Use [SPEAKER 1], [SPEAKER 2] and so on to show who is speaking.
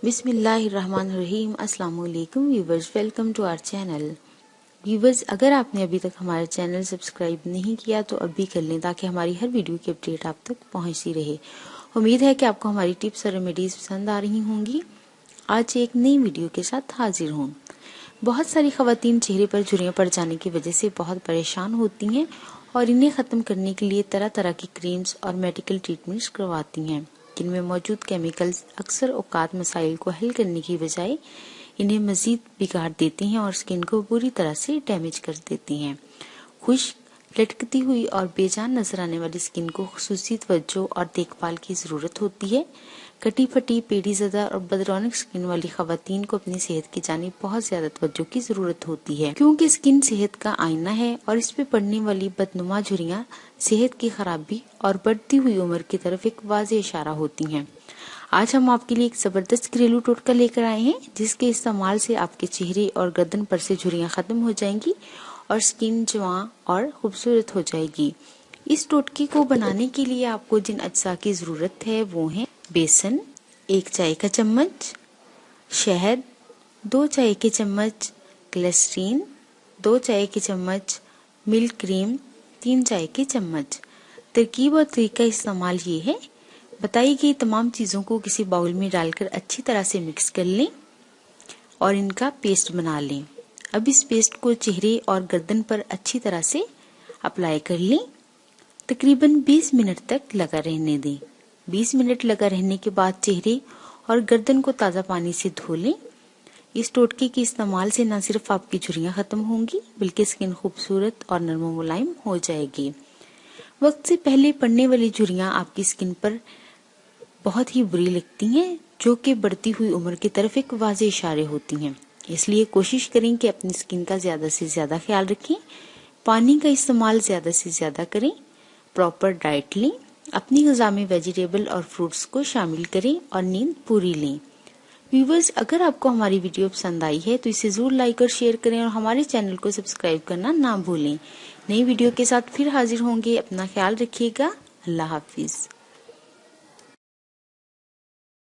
[SPEAKER 1] बिस्मिल्लाहिर्रहमानिर्रहीम। अस्सलाम वालेकुम viewers, welcome to our channel. Viewers, अगर आपने अभी तक हमारा चैनल सब्सक्राइब नहीं किया तो अभी कर लें ताकि हमारी हर वीडियो की अपडेट आप तक पहुंचती रहे। उम्मीद है कि आपको हमारी टिप्स और रेमेडीज पसंद आ रही होंगी। आज एक नई वीडियो के साथ हाजिर हूँ। बहुत सारी खवातीन चेहरे पर झुर्रियाँ पड़ जाने की वजह से बहुत परेशान होती हैं और इन्हें ख़त्म करने के लिए तरह तरह की क्रीम्स और मेडिकल ट्रीटमेंट्स करवाती हैं, जिनमें मौजूद केमिकल्स अक्सर औकात मसाइल को हल करने की बजाय इन्हें मजीद बिगाड़ देते हैं और स्किन को बुरी तरह से डैमेज कर देती हैं। खुश्क, लटकती हुई और बेजान नजर आने वाली स्किन को खुसूसी तवज्जो और देखभाल की जरूरत होती है। कटी फटी, पेड़ी ज़दा और बदरौनक स्किन वाली खवातीन को अपनी सेहत की जानिब बहुत ज्यादा तवज्जो की जरूरत होती है, क्योंकि स्किन सेहत का आईना है और इस पे पड़ने वाली बदनुमा झुर्रियाँ सेहत की खराबी और बढ़ती हुई उम्र की तरफ एक वाज़ेह इशारा होती हैं। आज हम आपके लिए एक जबरदस्त घरेलू टोटका लेकर आए हैं, जिसके इस्तेमाल से आपके चेहरे और गर्दन पर से झुर्रियाँ खत्म हो जाएंगी और स्किन जवां और खूबसूरत हो जाएगी। इस टोटके को बनाने के लिए आपको जिन अज्जा की जरूरत है वो है बेसन 1 चाय का चम्मच, शहद 2 चाय के चम्मच, ग्लिसरीन 2 चाय के चम्मच, मिल्क क्रीम 3 चाय के चम्मच। तरकीब और तरीका इस्तेमाल ये है। बताई गई तमाम चीज़ों को किसी बाउल में डालकर अच्छी तरह से मिक्स कर लें और इनका पेस्ट बना लें। अब इस पेस्ट को चेहरे और गर्दन पर अच्छी तरह से अप्लाई कर लें। तकरीबन 20 मिनट तक लगा रहने दें। 20 मिनट लगा रहने के बाद चेहरे और गर्दन को ताज़ा पानी से धो लें। इस टोटके के इस्तेमाल से न सिर्फ आपकी झुर्रियाँ खत्म होंगी बल्कि स्किन खूबसूरत और नरम मुलायम हो जाएगी। वक्त से पहले पड़ने वाली झुर्रियाँ आपकी स्किन पर बहुत ही बुरी लगती हैं, जो कि बढ़ती हुई उम्र की तरफ एक वाज़ेह इशारे होती हैं। इसलिए कोशिश करें कि अपनी स्किन का ज्यादा से ज्यादा ख्याल रखें। पानी का इस्तेमाल ज्यादा से ज्यादा करें। प्रॉपर डाइट लें। अपनी ग़िज़ा में वेजिटेबल और फ्रूट्स को शामिल करें और नींद पूरी लें। व्यूवर्स, अगर आपको हमारी वीडियो पसंद आई है तो इसे जरूर लाइक और शेयर करें और हमारे चैनल को सब्सक्राइब करना ना भूलें। नई वीडियो के साथ फिर हाजिर होंगे। अपना ख्याल रखिएगा। अल्लाह हाफिज।